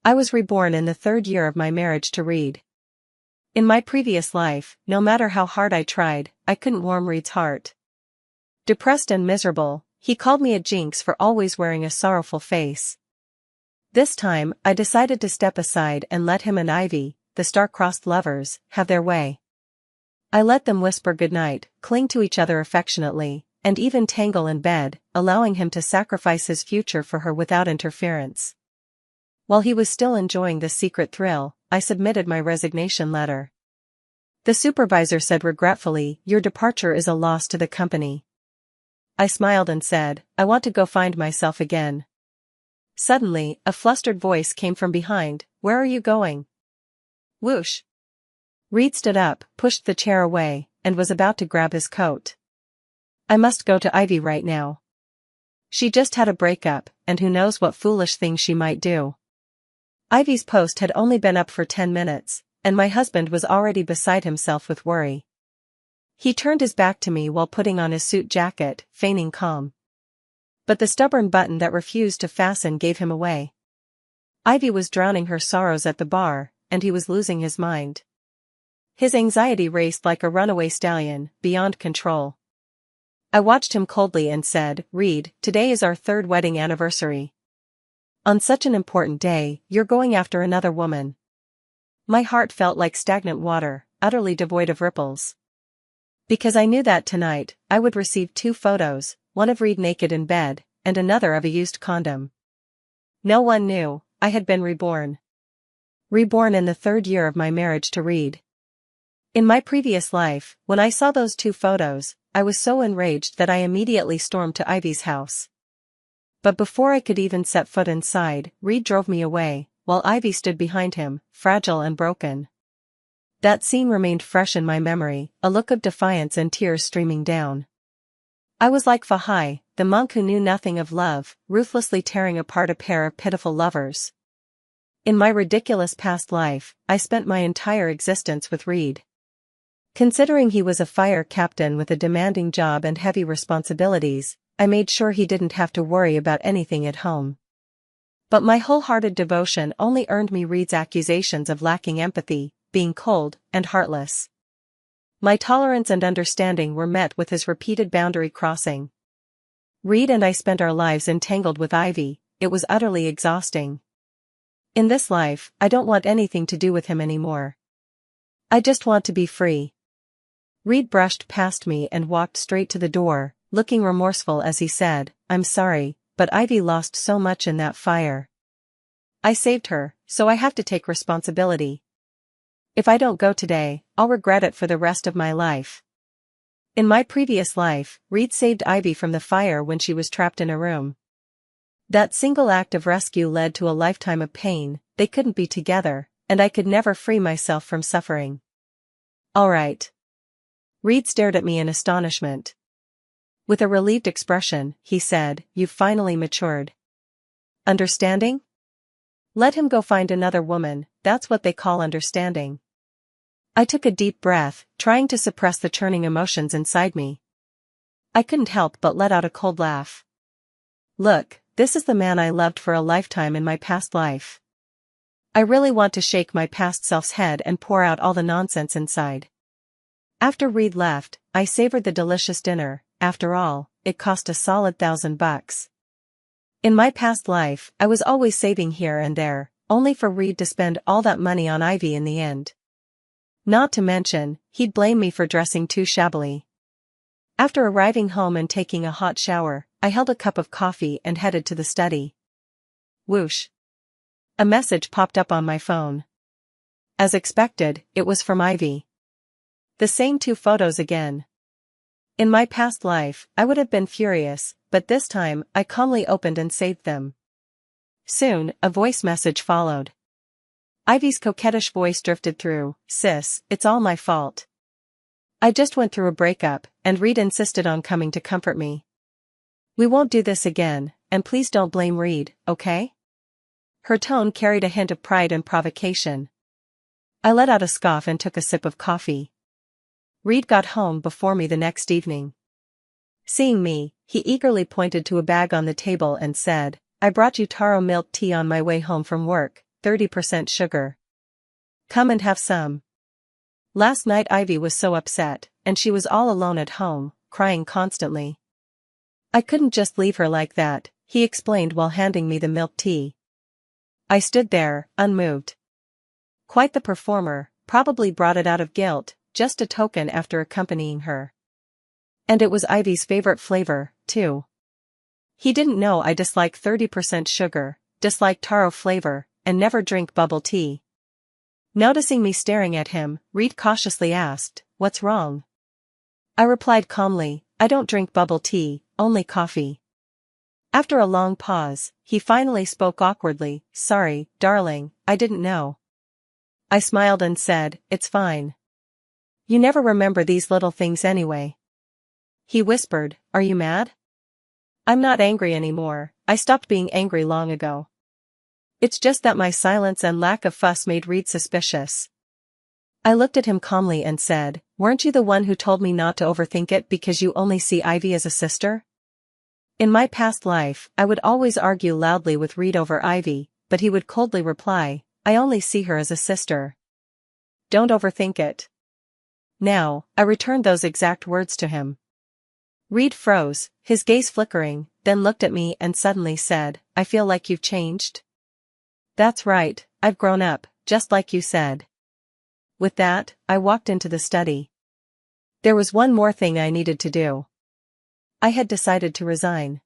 I was reborn in the third year of my marriage to Reed. In my previous life, no matter how hard I tried, I couldn't warm Reed's heart. Depressed and miserable, he called me a jinx for always wearing a sorrowful face. This time, I decided to step aside and let him and Ivy, the star-crossed lovers, have their way. I let them whisper goodnight, cling to each other affectionately, and even tangle in bed, allowing him to sacrifice his future for her without interference. While he was still enjoying the secret thrill, I submitted my resignation letter. The supervisor said regretfully, "Your departure is a loss to the company." I smiled and said, "I want to go find myself again." Suddenly, a flustered voice came from behind, "Where are you going?" Whoosh! Reed stood up, pushed the chair away, and was about to grab his coat. "I must go to Ivy right now. She just had a breakup, and who knows what foolish thing she might do." Ivy's post had only been up for 10 minutes, and my husband was already beside himself with worry. He turned his back to me while putting on his suit jacket, feigning calm. But the stubborn button that refused to fasten gave him away. Ivy was drowning her sorrows at the bar, and he was losing his mind. His anxiety raced like a runaway stallion, beyond control. I watched him coldly and said, "Reed, today is our third wedding anniversary. On such an important day, you're going after another woman." My heart felt like stagnant water, utterly devoid of ripples. Because I knew that tonight, I would receive 2 photos, one of Reed naked in bed, and another of a used condom. No one knew, I had been reborn. Reborn in the third year of my marriage to Reed. In my previous life, when I saw those 2 photos, I was so enraged that I immediately stormed to Ivy's house. But before I could even set foot inside, Reed drove me away, while Ivy stood behind him, fragile and broken. That scene remained fresh in my memory, a look of defiance and tears streaming down. I was like Fahai, the monk who knew nothing of love, ruthlessly tearing apart a pair of pitiful lovers. In my ridiculous past life, I spent my entire existence with Reed. Considering he was a fire captain with a demanding job and heavy responsibilities, I made sure he didn't have to worry about anything at home. But my wholehearted devotion only earned me Reed's accusations of lacking empathy, being cold, and heartless. My tolerance and understanding were met with his repeated boundary crossing. Reed and I spent our lives entangled with Ivy. It was utterly exhausting. In this life, I don't want anything to do with him anymore. I just want to be free. Reed brushed past me and walked straight to the door, looking remorseful as he said, "I'm sorry, but Ivy lost so much in that fire. I saved her, so I have to take responsibility. If I don't go today, I'll regret it for the rest of my life." In my previous life, Reed saved Ivy from the fire when she was trapped in a room. That single act of rescue led to a lifetime of pain. They couldn't be together, and I could never free myself from suffering. "All right." Reed stared at me in astonishment. With a relieved expression, he said, "You've finally matured. Understanding? Let him go find another woman, that's what they call understanding." I took a deep breath, trying to suppress the churning emotions inside me. I couldn't help but let out a cold laugh. Look, this is the man I loved for a lifetime in my past life. I really want to shake my past self's head and pour out all the nonsense inside. After Reed left, I savored the delicious dinner. After all, it cost a solid $1,000. In my past life, I was always saving here and there, only for Reed to spend all that money on Ivy in the end. Not to mention, he'd blame me for dressing too shabbily. After arriving home and taking a hot shower, I held a cup of coffee and headed to the study. Whoosh! A message popped up on my phone. As expected, it was from Ivy. The same 2 photos again. In my past life, I would have been furious, but this time, I calmly opened and saved them. Soon, a voice message followed. Ivy's coquettish voice drifted through, "Sis, it's all my fault. I just went through a breakup, and Reed insisted on coming to comfort me. We won't do this again, and please don't blame Reed, okay?" Her tone carried a hint of pride and provocation. I let out a scoff and took a sip of coffee. Reed got home before me the next evening. Seeing me, he eagerly pointed to a bag on the table and said, "I brought you taro milk tea on my way home from work. 30% sugar. Come and have some. Last night Ivy was so upset, and she was all alone at home, crying constantly. I couldn't just leave her like that, he explained while handing me the milk tea. I stood there, unmoved. Quite the performer, probably brought it out of guilt, just a token after accompanying her. And it was Ivy's favorite flavor, too. He didn't know I dislike 30% sugar, dislike taro flavor, and never drink bubble tea. Noticing me staring at him, Reed cautiously asked, "What's wrong?" I replied calmly, "I don't drink bubble tea, only coffee." After a long pause, he finally spoke awkwardly, "Sorry, darling, I didn't know." I smiled and said, "It's fine. You never remember these little things anyway." He whispered, "Are you mad?" "I'm not angry anymore, I stopped being angry long ago. It's just that my silence and lack of fuss made Reed suspicious." I looked at him calmly and said, "Weren't you the one who told me not to overthink it because you only see Ivy as a sister?" In my past life, I would always argue loudly with Reed over Ivy, but he would coldly reply, "I only see her as a sister. Don't overthink it." Now, I returned those exact words to him. Reed froze, his gaze flickering, then looked at me and suddenly said, "I feel like you've changed." "That's right, I've grown up, just like you said." With that, I walked into the study. There was one more thing I needed to do. I had decided to resign.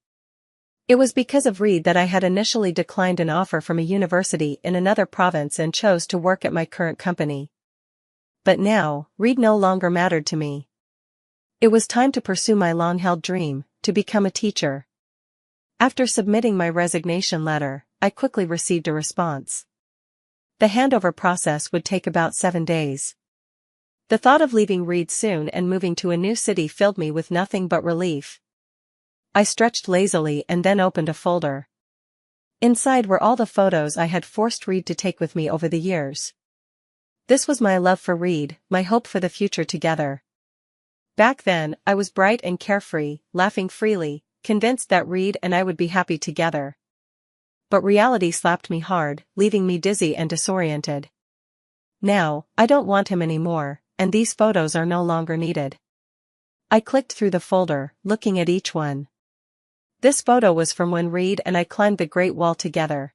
It was because of Reed that I had initially declined an offer from a university in another province and chose to work at my current company. But now, Reed no longer mattered to me. It was time to pursue my long-held dream, to become a teacher. After submitting my resignation letter, I quickly received a response. The handover process would take about 7 days. The thought of leaving Reed soon and moving to a new city filled me with nothing but relief. I stretched lazily and then opened a folder. Inside were all the photos I had forced Reed to take with me over the years. This was my love for Reed, my hope for the future together. Back then, I was bright and carefree, laughing freely, convinced that Reed and I would be happy together. But reality slapped me hard, leaving me dizzy and disoriented. Now, I don't want him anymore, and these photos are no longer needed. I clicked through the folder, looking at each one. This photo was from when Reed and I climbed the Great Wall together.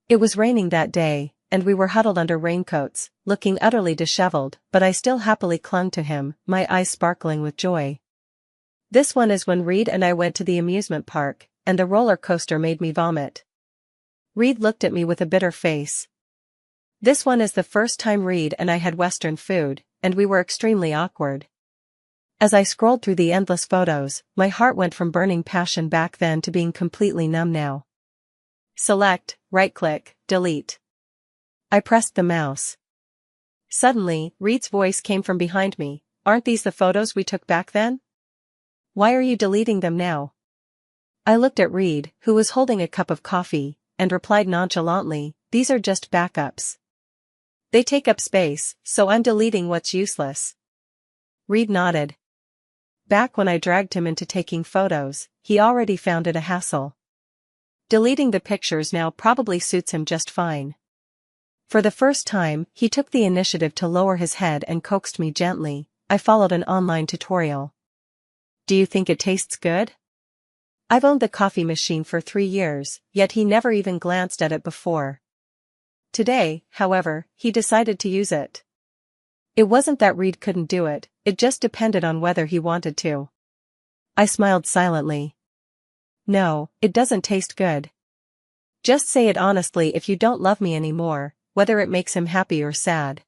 It was raining that day, and we were huddled under raincoats, looking utterly disheveled, but I still happily clung to him, my eyes sparkling with joy. This one is when Reed and I went to the amusement park, and the roller coaster made me vomit. Reed looked at me with a bitter face. This one is the first time Reed and I had Western food, and we were extremely awkward. As I scrolled through the endless photos, my heart went from burning passion back then to being completely numb now. Select, right-click, delete. I pressed the mouse. Suddenly, Reed's voice came from behind me, "Aren't these the photos we took back then? Why are you deleting them now?" I looked at Reed, who was holding a cup of coffee, and replied nonchalantly, "These are just backups. They take up space, so I'm deleting what's useless." Reed nodded. Back when I dragged him into taking photos, he already found it a hassle. Deleting the pictures now probably suits him just fine. For the first time, he took the initiative to lower his head and coaxed me gently. I followed an online tutorial. "Do you think it tastes good?" I've owned the coffee machine for 3 years, yet he never even glanced at it before. Today, however, he decided to use it. It wasn't that Reed couldn't do it, it just depended on whether he wanted to. I smiled silently. "No, it doesn't taste good. Just say it honestly if you don't love me anymore, whether it makes him happy or sad."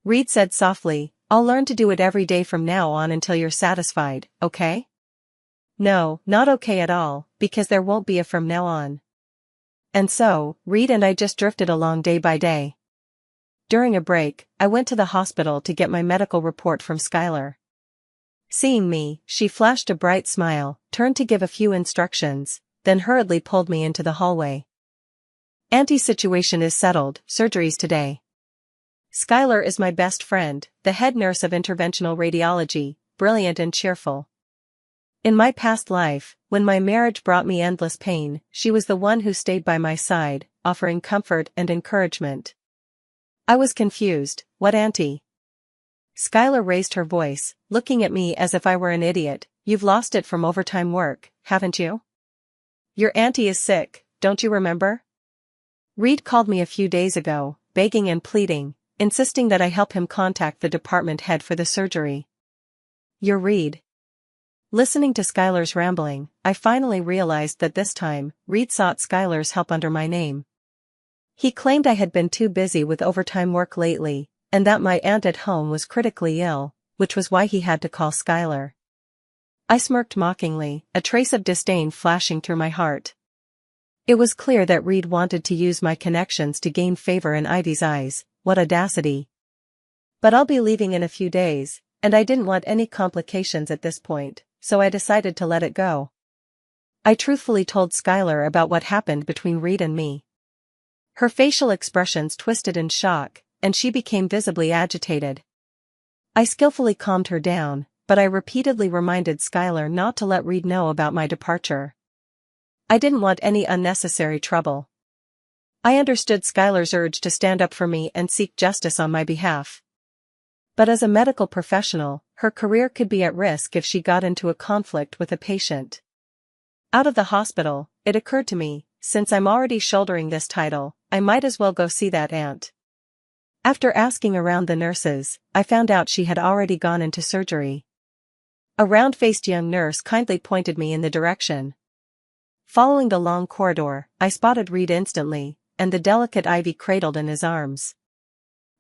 Reed said softly, "I'll learn to do it every day from now on until you're satisfied, okay?" "No, not okay at all, because there won't be a from now on." And so, Reed and I just drifted along day by day. During a break, I went to the hospital to get my medical report from Skylar. Seeing me, she flashed a bright smile, turned to give a few instructions, then hurriedly pulled me into the hallway. "Auntie's situation is settled, surgery's today. Skylar is my best friend, the head nurse of interventional radiology, brilliant and cheerful. In my past life, when my marriage brought me endless pain, she was the one who stayed by my side, offering comfort and encouragement. I was confused. What auntie? Skylar raised her voice, looking at me as if I were an idiot. You've lost it from overtime work, haven't you? Your auntie is sick, don't you remember? Reed called me a few days ago, begging and pleading, insisting that I help him contact the department head for the surgery. You're Reed. Listening to Skylar's rambling, I finally realized that this time, Reed sought Skylar's help under my name. He claimed I had been too busy with overtime work lately, and that my aunt at home was critically ill, which was why he had to call Skylar. I smirked mockingly, a trace of disdain flashing through my heart. It was clear that Reed wanted to use my connections to gain favor in Ivy's eyes. What audacity. But I'll be leaving in a few days, and I didn't want any complications at this point, so I decided to let it go. I truthfully told Skylar about what happened between Reed and me. Her facial expressions twisted in shock, and she became visibly agitated. I skillfully calmed her down, but I repeatedly reminded Skylar not to let Reed know about my departure. I didn't want any unnecessary trouble. I understood Skylar's urge to stand up for me and seek justice on my behalf. But as a medical professional, her career could be at risk if she got into a conflict with a patient. Out of the hospital, it occurred to me, since I'm already shouldering this title, I might as well go see that aunt. After asking around the nurses, I found out she had already gone into surgery. A round-faced young nurse kindly pointed me in the direction. Following the long corridor, I spotted Reed instantly, and the delicate Ivy cradled in his arms.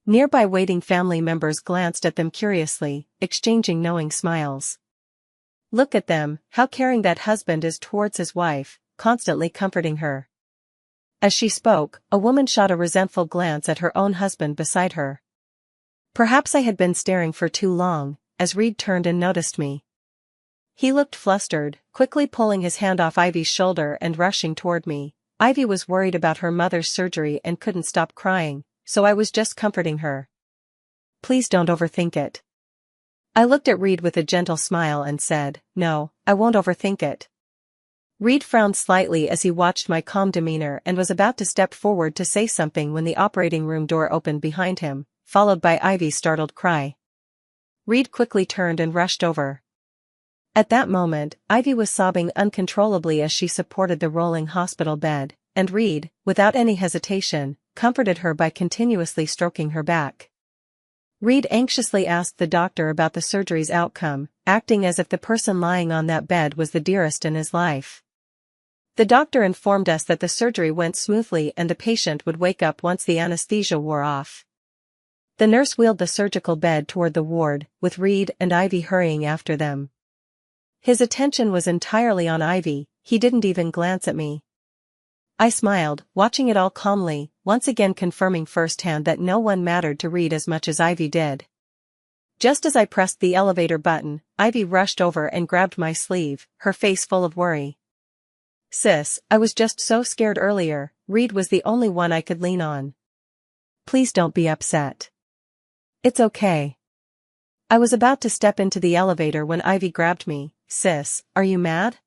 Nearby waiting family members glanced at them curiously, exchanging knowing smiles. Look at them, how caring that husband is towards his wife, constantly comforting her. As she spoke, a woman shot a resentful glance at her own husband beside her. Perhaps I had been staring for too long, as Reed turned and noticed me. He looked flustered, quickly pulling his hand off Ivy's shoulder and rushing toward me. Ivy was worried about her mother's surgery and couldn't stop crying, so I was just comforting her. Please don't overthink it. I looked at Reed with a gentle smile and said, No, I won't overthink it. Reed frowned slightly as he watched my calm demeanor and was about to step forward to say something when the operating room door opened behind him, followed by Ivy's startled cry. Reed quickly turned and rushed over. At that moment, Ivy was sobbing uncontrollably as she supported the rolling hospital bed, and Reed, without any hesitation, comforted her by continuously stroking her back. Reed anxiously asked the doctor about the surgery's outcome, acting as if the person lying on that bed was the dearest in his life. The doctor informed us that the surgery went smoothly and the patient would wake up once the anesthesia wore off. The nurse wheeled the surgical bed toward the ward, with Reed and Ivy hurrying after them. His attention was entirely on Ivy, he didn't even glance at me. I smiled, watching it all calmly, once again confirming firsthand that no one mattered to Reed as much as Ivy did. Just as I pressed the elevator button, Ivy rushed over and grabbed my sleeve, her face full of worry. Sis, I was just so scared earlier. Reed was the only one I could lean on. Please don't be upset. It's okay. I was about to step into the elevator when Ivy grabbed me. Sis, are you mad?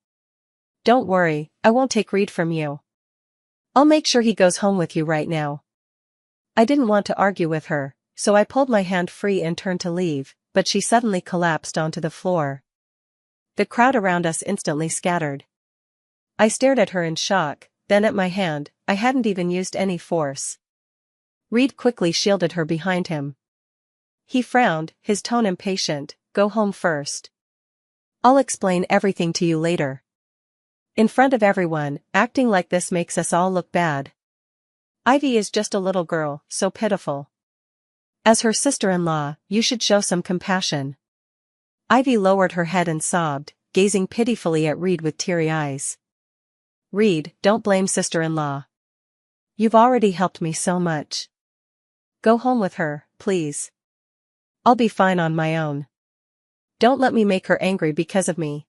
Don't worry, I won't take Reed from you. I'll make sure he goes home with you right now. I didn't want to argue with her, so I pulled my hand free and turned to leave, but she suddenly collapsed onto the floor. The crowd around us instantly scattered. I stared at her in shock, then at my hand. I hadn't even used any force. Reed quickly shielded her behind him. He frowned, his tone impatient. Go home first. I'll explain everything to you later. In front of everyone, acting like this makes us all look bad. Ivy is just a little girl, so pitiful. As her sister-in-law, you should show some compassion. Ivy lowered her head and sobbed, gazing pitifully at Reed with teary eyes. Reed, don't blame sister-in-law. You've already helped me so much. Go home with her, please. I'll be fine on my own. Don't let me make her angry because of me.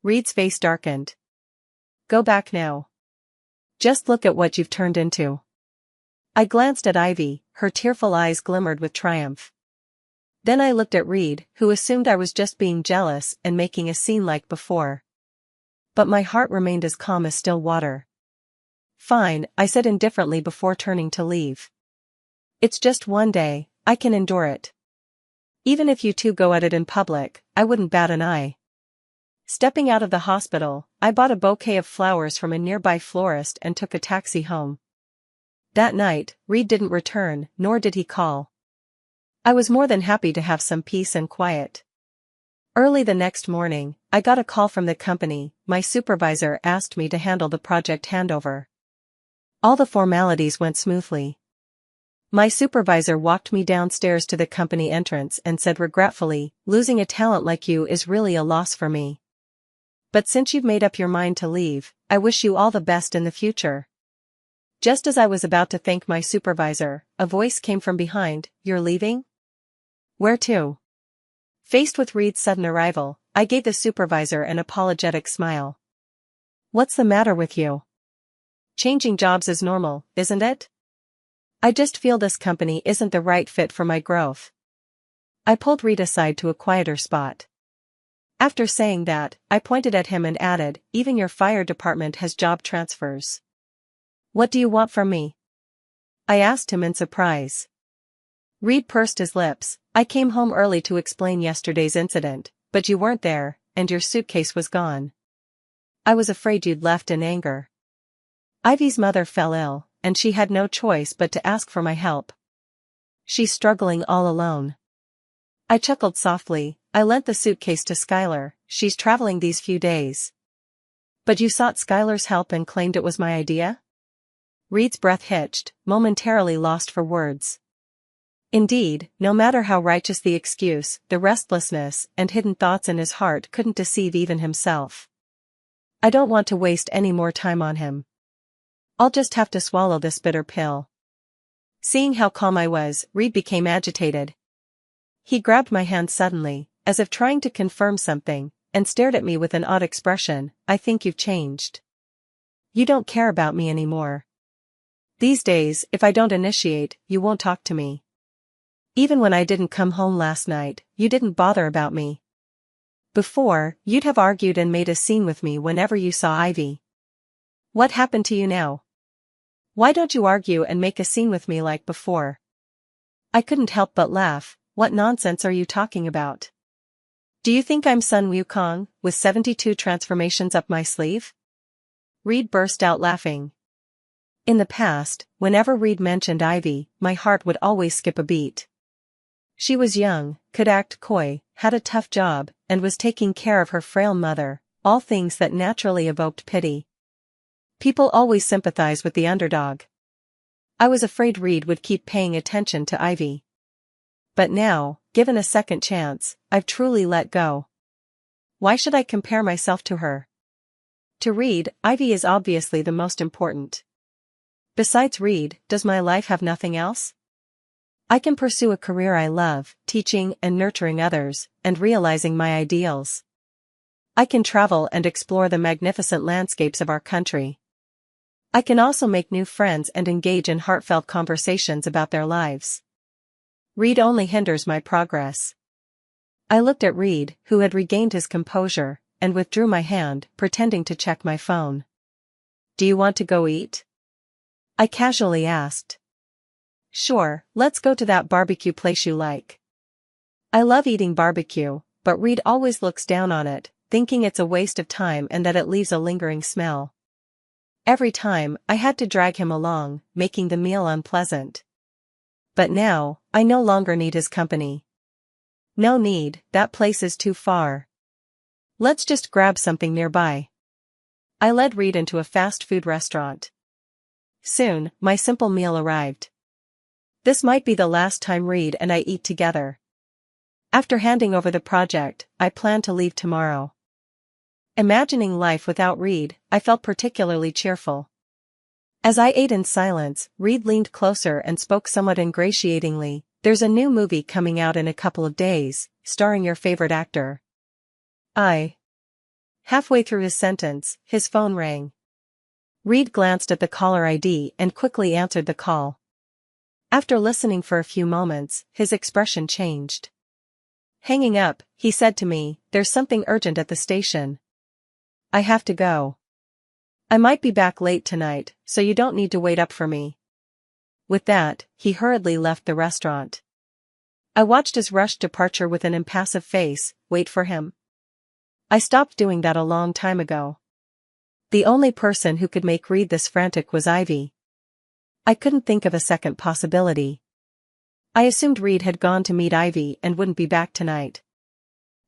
Reed's face darkened. Go back now. Just look at what you've turned into. I glanced at Ivy, her tearful eyes glimmered with triumph. Then I looked at Reed, who assumed I was just being jealous and making a scene like before. But my heart remained as calm as still water. Fine, I said indifferently before turning to leave. It's just one day, I can endure it. Even if you two go at it in public, I wouldn't bat an eye. Stepping out of the hospital, I bought a bouquet of flowers from a nearby florist and took a taxi home. That night, Reed didn't return, nor did he call. I was more than happy to have some peace and quiet. Early the next morning, I got a call from the company. My supervisor asked me to handle the project handover. All the formalities went smoothly. My supervisor walked me downstairs to the company entrance and said regretfully, "Losing a talent like you is really a loss for me. But since you've made up your mind to leave, I wish you all the best in the future." Just as I was about to thank my supervisor, a voice came from behind, "You're leaving? Where to?" Faced with Reed's sudden arrival, I gave the supervisor an apologetic smile. "What's the matter with you? Changing jobs is normal, isn't it? I just feel this company isn't the right fit for my growth." I pulled Reed aside to a quieter spot. After saying that, I pointed at him and added, "Even your fire department has job transfers. What do you want from me?" I asked him in surprise. Reed pursed his lips. "I came home early to explain yesterday's incident, but you weren't there, and your suitcase was gone. I was afraid you'd left in anger." Ivy's mother fell ill, and she had no choice but to ask for my help. She's struggling all alone. I chuckled softly. I lent the suitcase to Skylar. She's traveling these few days. "But you sought Skylar's help and claimed it was my idea?" Reed's breath hitched, momentarily lost for words. Indeed, no matter how righteous the excuse, the restlessness and hidden thoughts in his heart couldn't deceive even himself. I don't want to waste any more time on him. I'll just have to swallow this bitter pill. Seeing how calm I was, Reed became agitated. He grabbed my hand suddenly, as if trying to confirm something, and stared at me with an odd expression. "I think you've changed. You don't care about me anymore. These days, if I don't initiate, you won't talk to me. Even when I didn't come home last night, you didn't bother about me. Before, you'd have argued and made a scene with me whenever you saw Ivy. What happened to you now? Why don't you argue and make a scene with me like before?" I couldn't help but laugh. "What nonsense are you talking about? Do you think I'm Sun Wukong, with 72 transformations up my sleeve?" Reed burst out laughing. In the past, whenever Reed mentioned Ivy, my heart would always skip a beat. She was young, could act coy, had a tough job, and was taking care of her frail mother, all things that naturally evoked pity. People always sympathize with the underdog. I was afraid Reed would keep paying attention to Ivy. But now, given a second chance, I've truly let go. Why should I compare myself to her? To Reed, Ivy is obviously the most important. Besides Reed, does my life have nothing else? I can pursue a career I love, teaching and nurturing others, and realizing my ideals. I can travel and explore the magnificent landscapes of our country. I can also make new friends and engage in heartfelt conversations about their lives. Reed only hinders my progress. I looked at Reed, who had regained his composure, and withdrew my hand, pretending to check my phone. "Do you want to go eat?" I casually asked. "Sure, let's go to that barbecue place you like." I love eating barbecue, but Reed always looks down on it, thinking it's a waste of time and that it leaves a lingering smell. Every time, I had to drag him along, making the meal unpleasant. But now, I no longer need his company. No need, that place is too far. Let's just grab something nearby. I led Reed into a fast food restaurant. Soon, my simple meal arrived. This might be the last time Reed and I eat together. After handing over the project, I plan to leave tomorrow. Imagining life without Reed, I felt particularly cheerful. As I ate in silence, Reed leaned closer and spoke somewhat ingratiatingly. "There's a new movie coming out in a couple of days, starring your favorite actor." Halfway through his sentence, his phone rang. Reed glanced at the caller ID and quickly answered the call. After listening for a few moments, his expression changed. Hanging up, he said to me, "There's something urgent at the station. I have to go. I might be back late tonight, so you don't need to wait up for me." With that, he hurriedly left the restaurant. I watched his rushed departure with an impassive face. Wait for him? I stopped doing that a long time ago. The only person who could make Reed this frantic was Ivy. I couldn't think of a second possibility. I assumed Reed had gone to meet Ivy and wouldn't be back tonight.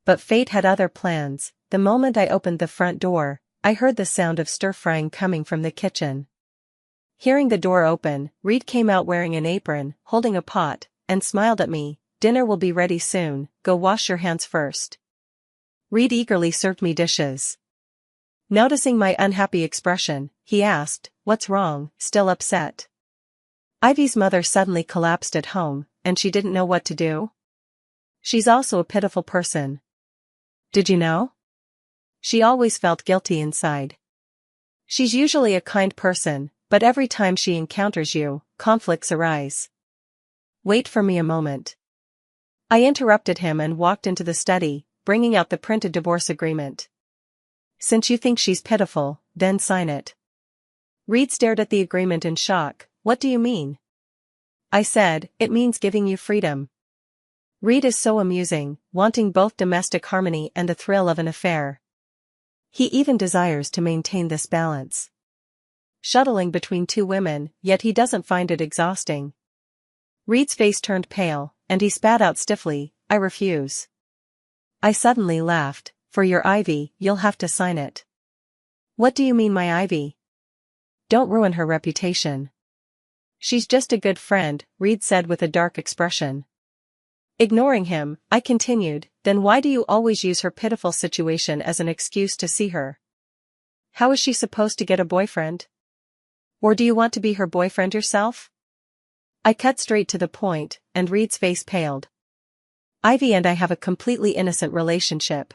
But fate had other plans. The moment I opened the front door, I heard the sound of stir-frying coming from the kitchen. Hearing the door open, Reed came out wearing an apron, holding a pot, and smiled at me. "Dinner will be ready soon, go wash your hands first." Reed eagerly served me dishes. Noticing my unhappy expression, he asked, "What's wrong, still upset?" Ivy's mother suddenly collapsed at home, and she didn't know what to do. She's also a pitiful person. Did you know? She always felt guilty inside. She's usually a kind person, but every time she encounters you, conflicts arise. Wait for me a moment. I interrupted him and walked into the study, bringing out the printed divorce agreement. "Since you think she's pitiful, then sign it." Reed stared at the agreement in shock. "What do you mean?" I said, "It means giving you freedom." Reed is so amusing, wanting both domestic harmony and the thrill of an affair. He even desires to maintain this balance. Shuttling between two women, yet he doesn't find it exhausting. Reed's face turned pale, and he spat out stiffly, "I refuse." I suddenly laughed. "For your Ivy, you'll have to sign it." "What do you mean my Ivy?" "Don't ruin her reputation." "She's just a good friend," Reed said with a dark expression. Ignoring him, I continued, "Then why do you always use her pitiful situation as an excuse to see her? How is she supposed to get a boyfriend? Or do you want to be her boyfriend yourself?" I cut straight to the point, and Reed's face paled. "Ivy and I have a completely innocent relationship.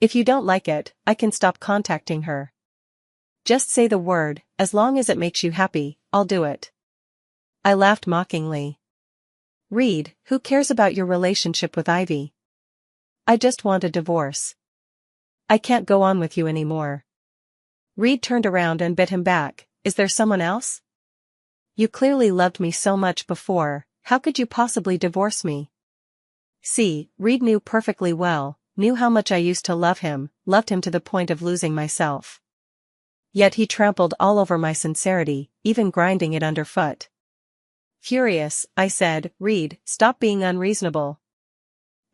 If you don't like it, I can stop contacting her. Just say the word, as long as it makes you happy, I'll do it." I laughed mockingly. "Reed, who cares about your relationship with Ivy? I just want a divorce. I can't go on with you anymore." Reed turned around and bit him back. "Is there someone else? You clearly loved me so much before, how could you possibly divorce me?" See, Reed knew perfectly well, knew how much I used to love him, loved him to the point of losing myself. Yet he trampled all over my sincerity, even grinding it underfoot. Furious, I said, "Reed, stop being unreasonable.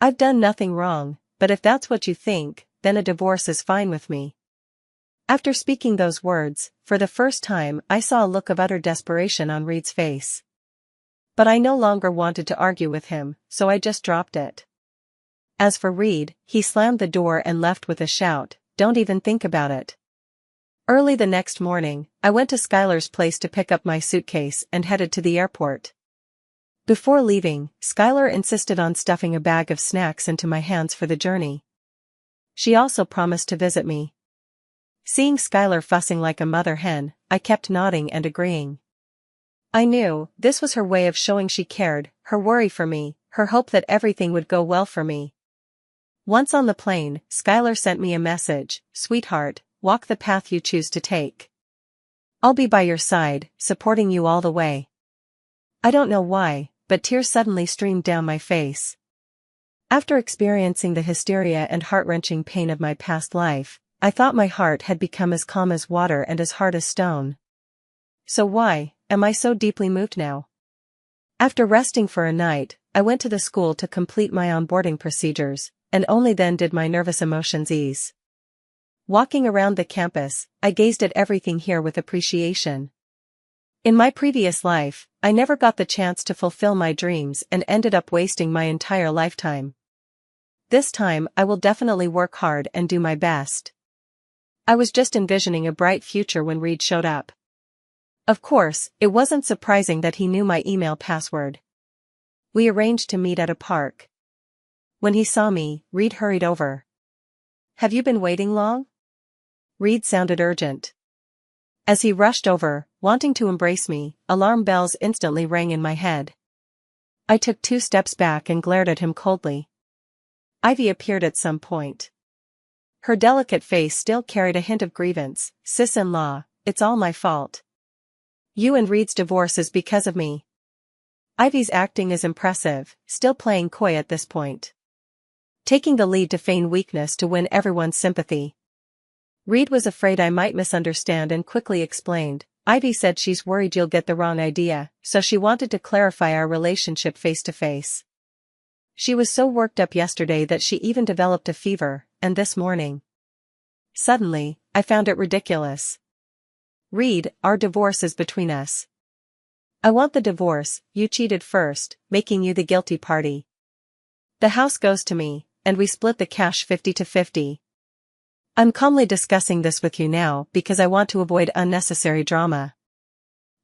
I've done nothing wrong, but if that's what you think, then a divorce is fine with me." After speaking those words, for the first time I saw a look of utter desperation on Reed's face. But I no longer wanted to argue with him, so I just dropped it. As for Reed, he slammed the door and left with a shout, "Don't even think about it." Early the next morning, I went to Skylar's place to pick up my suitcase and headed to the airport. Before leaving, Skylar insisted on stuffing a bag of snacks into my hands for the journey. She also promised to visit me. Seeing Skylar fussing like a mother hen, I kept nodding and agreeing. I knew, this was her way of showing she cared, her worry for me, her hope that everything would go well for me. Once on the plane, Skylar sent me a message, "Sweetheart, walk the path you choose to take. I'll be by your side, supporting you all the way." I don't know why, but tears suddenly streamed down my face. After experiencing the hysteria and heart-wrenching pain of my past life, I thought my heart had become as calm as water and as hard as stone. So why am I so deeply moved now? After resting for a night, I went to the school to complete my onboarding procedures, and only then did my nervous emotions ease. Walking around the campus, I gazed at everything here with appreciation. In my previous life, I never got the chance to fulfill my dreams and ended up wasting my entire lifetime. This time I will definitely work hard and do my best. I was just envisioning a bright future when Reed showed up. Of course, it wasn't surprising that he knew my email password. We arranged to meet at a park. When he saw me, Reed hurried over. "Have you been waiting long?" Reed sounded urgent. As he rushed over, wanting to embrace me, alarm bells instantly rang in my head. I took 2 steps back and glared at him coldly. Ivy appeared at some point. Her delicate face still carried a hint of grievance. Sis-in-law, it's all my fault. You and Reed's divorce is because of me. Ivy's acting is impressive, still playing coy at this point. Taking the lead to feign weakness to win everyone's sympathy. Reed was afraid I might misunderstand and quickly explained. Ivy said she's worried you'll get the wrong idea, so she wanted to clarify our relationship face to face. She was so worked up yesterday that she even developed a fever, and this morning. Suddenly, I found it ridiculous. Reed, our divorce is between us. I want the divorce, you cheated first, making you the guilty party. The house goes to me, and we split the cash 50-50. I'm calmly discussing this with you now because I want to avoid unnecessary drama.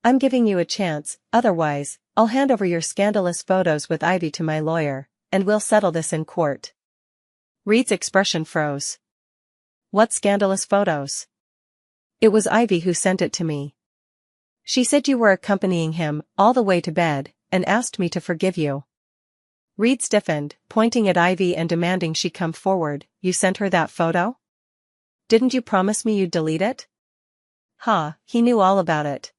I'm giving you a chance, otherwise, I'll hand over your scandalous photos with Ivy to my lawyer, and we'll settle this in court. Reed's expression froze. What scandalous photos? It was Ivy who sent it to me. She said you were accompanying him all the way to bed, and asked me to forgive you. Reed stiffened, pointing at Ivy and demanding she come forward. You sent her that photo? Didn't you promise me you'd delete it? He knew all about it.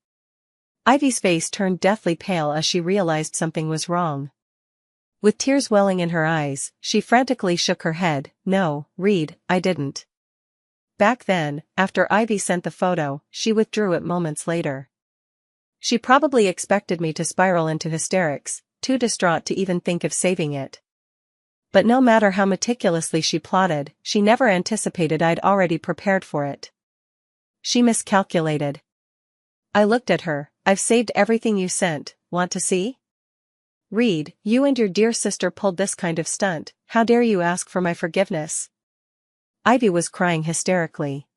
Ivy's face turned deathly pale as she realized something was wrong. With tears welling in her eyes, she frantically shook her head. No, Reed, I didn't. Back then, after Ivy sent the photo, she withdrew it moments later. She probably expected me to spiral into hysterics, too distraught to even think of saving it. But no matter how meticulously she plotted, she never anticipated I'd already prepared for it. She miscalculated. I looked at her. I've saved everything you sent, want to see? Reed, you and your dear sister pulled this kind of stunt, how dare you ask for my forgiveness? Ivy was crying hysterically.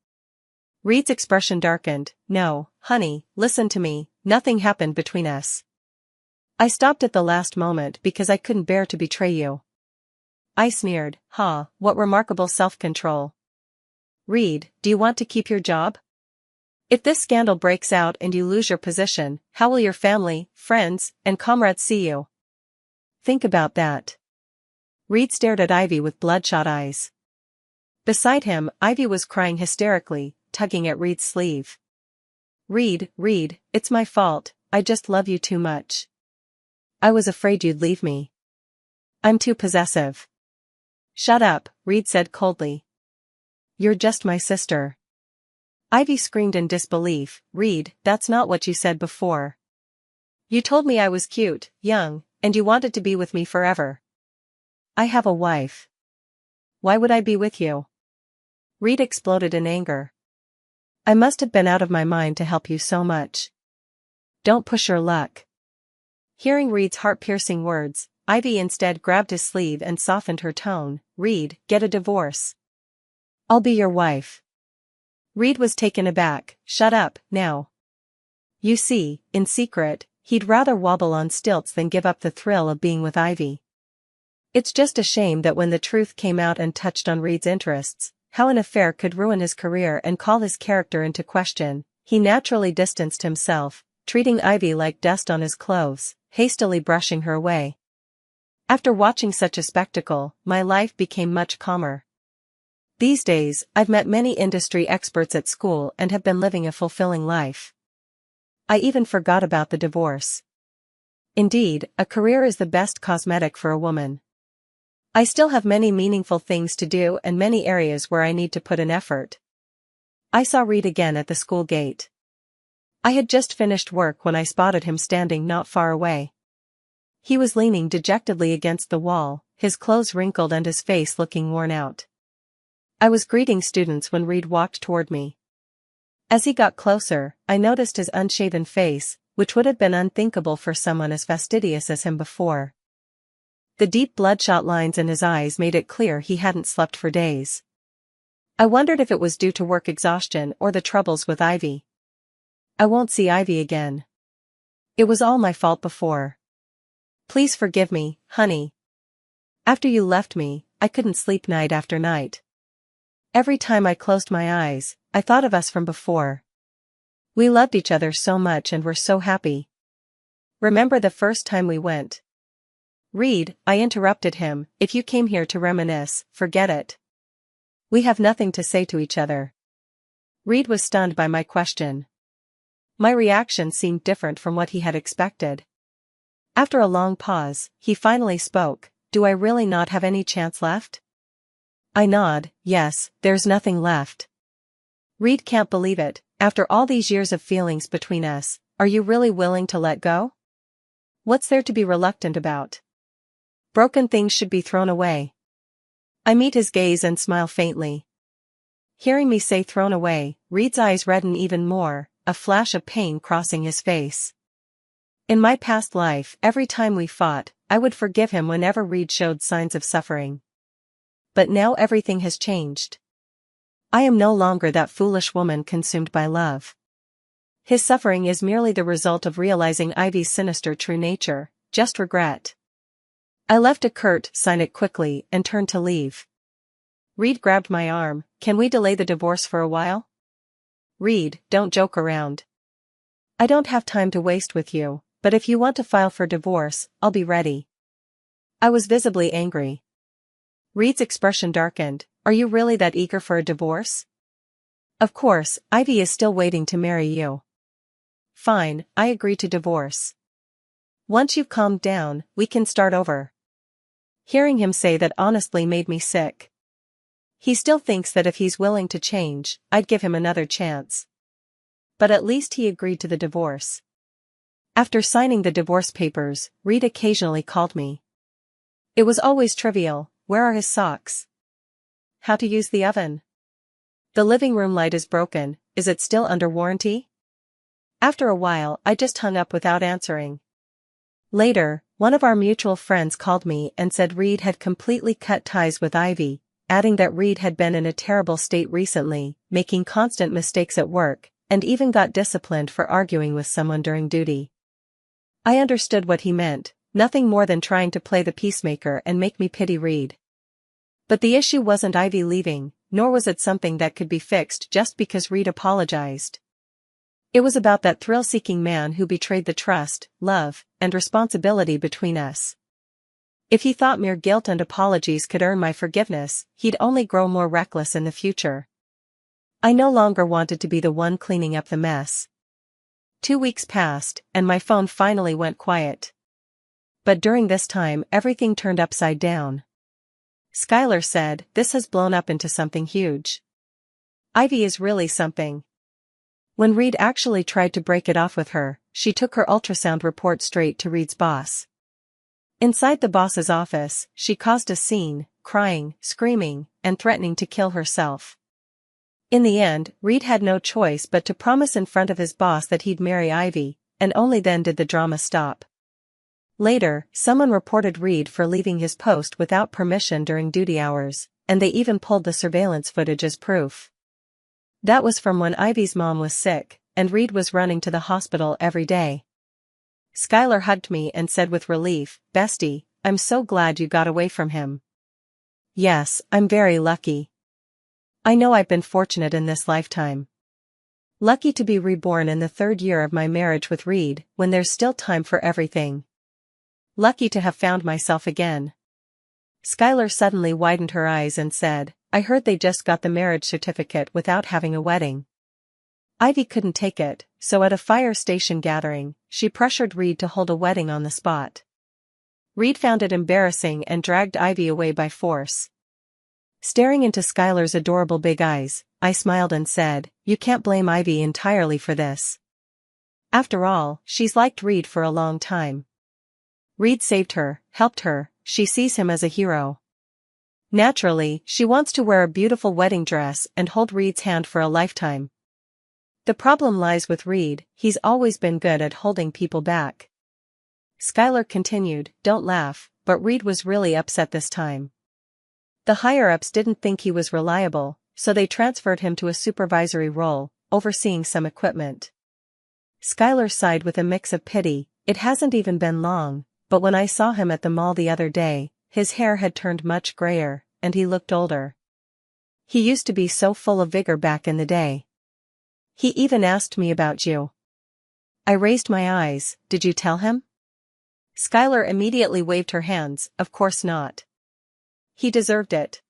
Reed's expression darkened. No, honey, listen to me, nothing happened between us. I stopped at the last moment because I couldn't bear to betray you. I sneered. What remarkable self-control. Reed, do you want to keep your job? If this scandal breaks out and you lose your position, how will your family, friends, and comrades see you? Think about that. Reed stared at Ivy with bloodshot eyes. Beside him, Ivy was crying hysterically, tugging at Reed's sleeve. Reed, it's my fault, I just love you too much. I was afraid you'd leave me. I'm too possessive. Shut up, Reed said coldly. You're just my sister. Ivy screamed in disbelief. Reed, that's not what you said before. You told me I was cute, young, and you wanted to be with me forever. I have a wife. Why would I be with you? Reed exploded in anger. I must have been out of my mind to help you so much. Don't push your luck. Hearing Reed's heart-piercing words, Ivy instead grabbed his sleeve and softened her tone. Reed, get a divorce. I'll be your wife. Reed was taken aback. Shut up, now. You see, in secret, he'd rather wobble on stilts than give up the thrill of being with Ivy. It's just a shame that when the truth came out and touched on Reed's interests, how an affair could ruin his career and call his character into question, he naturally distanced himself, treating Ivy like dust on his clothes, hastily brushing her away. After watching such a spectacle, my life became much calmer. These days, I've met many industry experts at school and have been living a fulfilling life. I even forgot about the divorce. Indeed, a career is the best cosmetic for a woman. I still have many meaningful things to do and many areas where I need to put in effort. I saw Reed again at the school gate. I had just finished work when I spotted him standing not far away. He was leaning dejectedly against the wall, his clothes wrinkled and his face looking worn out. I was greeting students when Reed walked toward me. As he got closer, I noticed his unshaven face, which would have been unthinkable for someone as fastidious as him before. The deep bloodshot lines in his eyes made it clear he hadn't slept for days. I wondered if it was due to work exhaustion or the troubles with Ivy. I won't see Ivy again. It was all my fault before. Please forgive me, honey. After you left me, I couldn't sleep night after night. Every time I closed my eyes, I thought of us from before. We loved each other so much and were so happy. Remember the first time we went? Reed, I interrupted him, if you came here to reminisce, forget it. We have nothing to say to each other. Reed was stunned by my question. My reaction seemed different from what he had expected. After a long pause, he finally spoke, do I really not have any chance left? I nod, yes, there's nothing left. Reed can't believe it, after all these years of feelings between us, are you really willing to let go? What's there to be reluctant about? Broken things should be thrown away. I meet his gaze and smile faintly. Hearing me say thrown away, Reed's eyes redden even more, a flash of pain crossing his face. In my past life, every time we fought, I would forgive him whenever Reed showed signs of suffering. But now everything has changed. I am no longer that foolish woman consumed by love. His suffering is merely the result of realizing Ivy's sinister true nature, just regret. I left a curt, sign it quickly, and turned to leave. Reed grabbed my arm, can we delay the divorce for a while? Reed, don't joke around. I don't have time to waste with you, but if you want to file for divorce, I'll be ready. I was visibly angry. Reed's expression darkened, are you really that eager for a divorce? Of course, Ivy is still waiting to marry you. Fine, I agree to divorce. Once you've calmed down, we can start over. Hearing him say that honestly made me sick. He still thinks that if he's willing to change, I'd give him another chance. But at least he agreed to the divorce. After signing the divorce papers, Reed occasionally called me. It was always trivial, where are his socks? How to use the oven? The living room light is broken, is it still under warranty? After a while, I just hung up without answering. Later, one of our mutual friends called me and said Reed had completely cut ties with Ivy, adding that Reed had been in a terrible state recently, making constant mistakes at work, and even got disciplined for arguing with someone during duty. I understood what he meant, nothing more than trying to play the peacemaker and make me pity Reed. But the issue wasn't Ivy leaving, nor was it something that could be fixed just because Reed apologized. It was about that thrill-seeking man who betrayed the trust, love, and responsibility between us. If he thought mere guilt and apologies could earn my forgiveness, he'd only grow more reckless in the future. I no longer wanted to be the one cleaning up the mess. 2 weeks passed, and my phone finally went quiet. But during this time everything turned upside down. Skylar said, this has blown up into something huge. Ivy is really something. When Reed actually tried to break it off with her, she took her ultrasound report straight to Reed's boss. Inside the boss's office, she caused a scene, crying, screaming, and threatening to kill herself. In the end, Reed had no choice but to promise in front of his boss that he'd marry Ivy, and only then did the drama stop. Later, someone reported Reed for leaving his post without permission during duty hours, and they even pulled the surveillance footage as proof. That was from when Ivy's mom was sick, and Reed was running to the hospital every day. Skylar hugged me and said with relief, Bestie, I'm so glad you got away from him. Yes, I'm very lucky. I know I've been fortunate in this lifetime. Lucky to be reborn in the 3rd year of my marriage with Reed, when there's still time for everything. Lucky to have found myself again. Skylar suddenly widened her eyes and said, I heard they just got the marriage certificate without having a wedding. Ivy couldn't take it, so at a fire station gathering, she pressured Reed to hold a wedding on the spot. Reed found it embarrassing and dragged Ivy away by force. Staring into Skylar's adorable big eyes, I smiled and said, you can't blame Ivy entirely for this. After all, she's liked Reed for a long time. Reed saved her, helped her, she sees him as a hero. Naturally, she wants to wear a beautiful wedding dress and hold Reed's hand for a lifetime. The problem lies with Reed, he's always been good at holding people back. Skylar continued, don't laugh, but Reed was really upset this time. The higher-ups didn't think he was reliable, so they transferred him to a supervisory role, overseeing some equipment. Skylar sighed with a mix of pity, it hasn't even been long, but when I saw him at the mall the other day, his hair had turned much grayer, and he looked older. He used to be so full of vigor back in the day. He even asked me about you. I raised my eyes, did you tell him? Skylar immediately waved her hands. Of course not. He deserved it.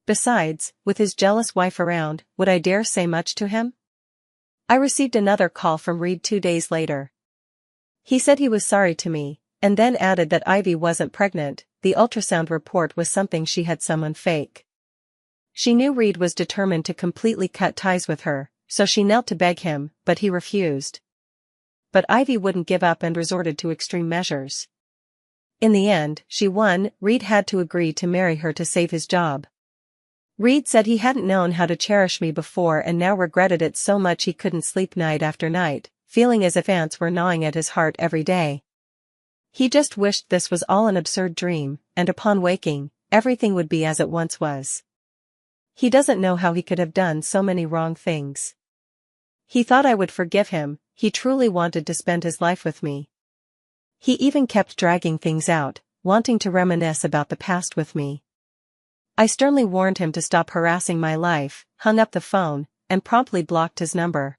Besides, with his jealous wife around, would I dare say much to him? I received another call from Reed 2 days later. He said he was sorry to me, and then added that Ivy wasn't pregnant. The ultrasound report was something she had someone fake. She knew Reed was determined to completely cut ties with her, so she knelt to beg him, but he refused. But Ivy wouldn't give up and resorted to extreme measures. In the end, she won. Reed had to agree to marry her to save his job. Reed said he hadn't known how to cherish me before and now regretted it so much he couldn't sleep night after night, feeling as if ants were gnawing at his heart every day. He just wished this was all an absurd dream, and upon waking, everything would be as it once was. He doesn't know how he could have done so many wrong things. He thought I would forgive him. He truly wanted to spend his life with me. He even kept dragging things out, wanting to reminisce about the past with me. I sternly warned him to stop harassing my life, hung up the phone, and promptly blocked his number.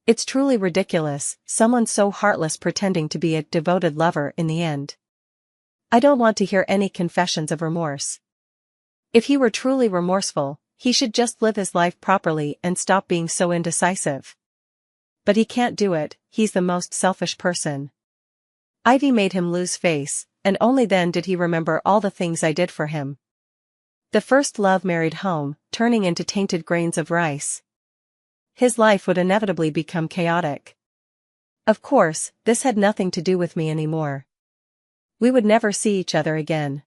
It's truly ridiculous, someone so heartless pretending to be a devoted lover in the end. I don't want to hear any confessions of remorse. If he were truly remorseful, he should just live his life properly and stop being so indecisive. But he can't do it. He's the most selfish person. Ivy made him lose face, and only then did he remember all the things I did for him. The first love married home, turning into tainted grains of rice. His life would inevitably become chaotic. Of course, this had nothing to do with me anymore. We would never see each other again.